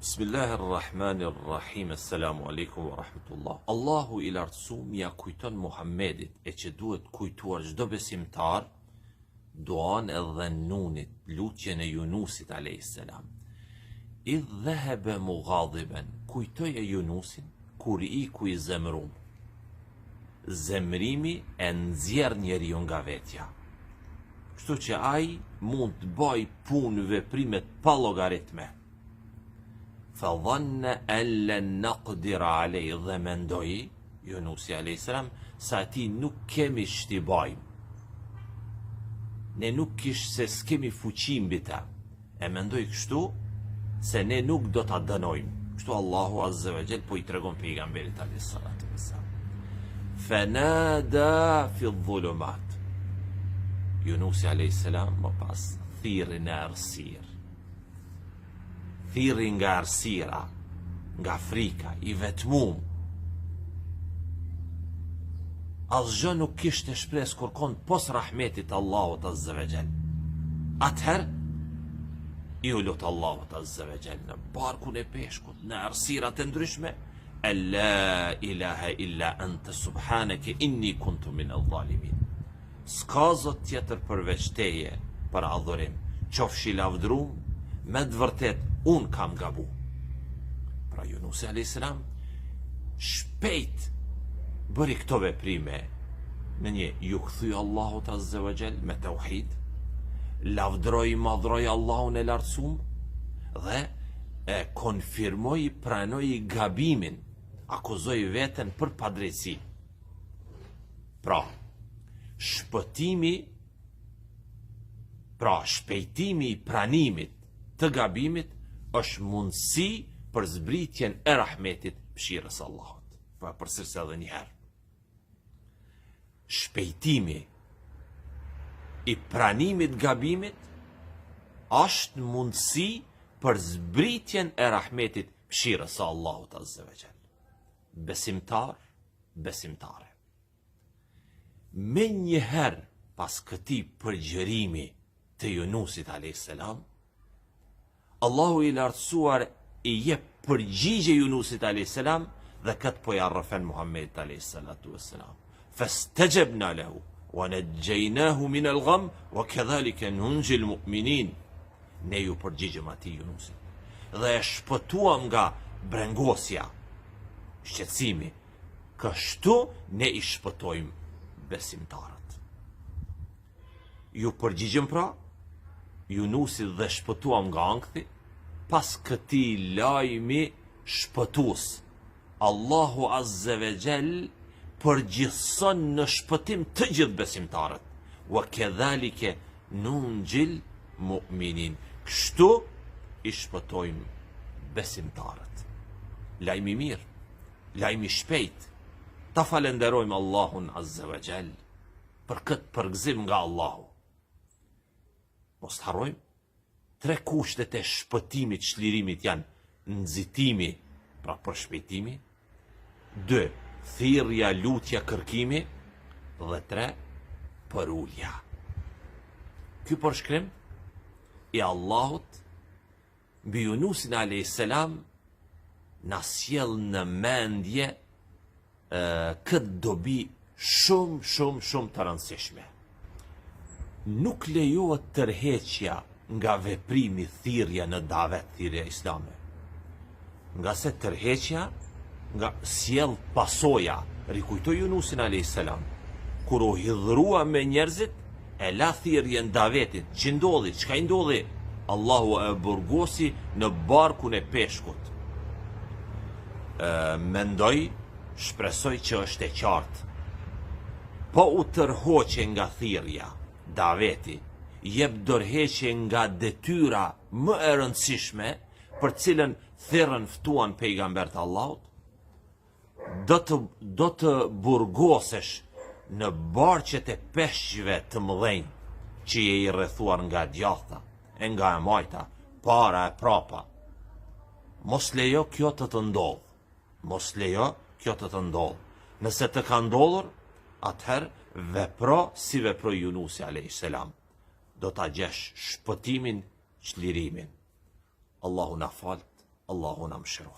Bismillahirrahmanirrahim. Assalamu alaikum wa rahmatullah. Allahu i lartësuar ja kujton Muhammedit e që duhet kujtuar çdo besimtar duan e dhannunit, lutjen e Yunusit alayhis salam. Idh dhahaba mughadiban, kujtoj e Yunusin kur iku i zemrum. Zemrimi e nxjerr njeriu nga vetja. Kështu që ai mund të bëj punë veprime pa llogaritme. Fadhanna an lan naqdir alayhi, dhe mendoi Yunusi alayhis salam se ati nuk kemi shtibajm. Ne nuk kish se s'kemi fuqi mbi ta. E mendoi kështu se ne nuk do ta dënojmë. Kështu Allahu azza wa jall po i tregon pejgamberit alayhis salatu wassalam. Fanada fi dhulumat. Yunusi alayhis salam më pas thirrën në errësirë. Thirri nga errësira, nga frika, i vetmum. Asgjë nuk kishte shpresë kërkon pos rahmetit Allahut azza wa jall. Atëherë i u lut Allahut azza wa jall në barkun e peshkut, në errësira të ndryshme. La ilaha illa anta subhanaka inni kuntu min adh-dhalimin. S'ka zot tjetër përveç teje për adhurim. Qofshi lavdrum, me të vërtet unë kam gabu. Pra Yunusi alayhis salam shpejt bëri këto veprime. Në një ju kthye Allahut azza wa jall me tauhid, lavdroi, madhroi Allahun e lartësuar dhe e konfirmoi, pranoi gabimin, akuzoi veten për padrejtësi. Pra, shpejtimi i pranimit të gabimit është mundësi për zbritjen e rahmetit mëshirës Allahut. Pa përsëris edhe një herë. Shpejtimi i pranimit gabimit është mundësi për zbritjen e rahmetit mëshirës Allahut azza wa jall. Besimtar, besimtare. Me njëherë pas këtij përgjërimi të Yunusit alayhis salam, Allahu i lartësuar i jep përgjigje Yunusit alayhis salam dhe këtë po ja rrëfen Muhammedit alayhis salatu wassalam. Fastajabna lahu wa najjaynahu min al-gham wa kadhalika nunji al-mu'minin. Ne ju përgjigjëm atij Yunusit dhe e shpëtuam nga brengosja, shqetësimi. Kështu ne i shpëtojmë besimtarët. Ju përgjigjëm pra Yunusit dhe shpëtuam nga ankthi. Pas këtij lajmi shpëtues, Allahu azza wa jall përgjithson në shpëtim të gjithë besimtarët. Wa kadhalika nunjil mu'minin. Kështu i shpëtojmë besimtarët. Lajmi mirë, lajmi shpejt. Ta falenderojmë Allahun azza wa jall për këtë përgëzim nga Allahu. Mos të harrojmë, 3 kushtet e shpëtimit, çlirimit janë nxitimi, pra përshpejtimi, 2 thirrja, lutja, kërkimi, dhe 3 përulja. Ky përshkrim i Allahut mbi Yunusin alayhis salam na sjell në mendje këtë dobi shumë të rëndësishme. Nuk lejohet tërheqja nga veprimi, thirrja në davet, thirrja islame. Nga se tërheqja nga sjell pasoja. Rikujtoj Yunusin alayhis salam, kur u hidhrua me njerëzit, e la thirrjen davetit. Që ndodhi? Çka i ndodhi? Allahu e burgosi në barkun e peshkut. Mendoj, shpresoj që është e qartë. Po u tërhoqe nga thirrja, daveti, jep dorëheqje nga detyra më e rëndësishme për cilën thirrën ftuan pejgambert Allahut, do të burgosesh në barqet e peshqve të mëdhenj që je i rrethuar nga djathta, e nga e majta, para e prapa. Mos lejo kjo të të ndodh. Mos lejo kjo të të ndodh. Nëse të ka ndodhur, atëherë vepro si veproi Yunusi alayhis salam. Do ta gjesh shpëtimin, çlirimin. Allahu na falt, Allahu na mëshiroft.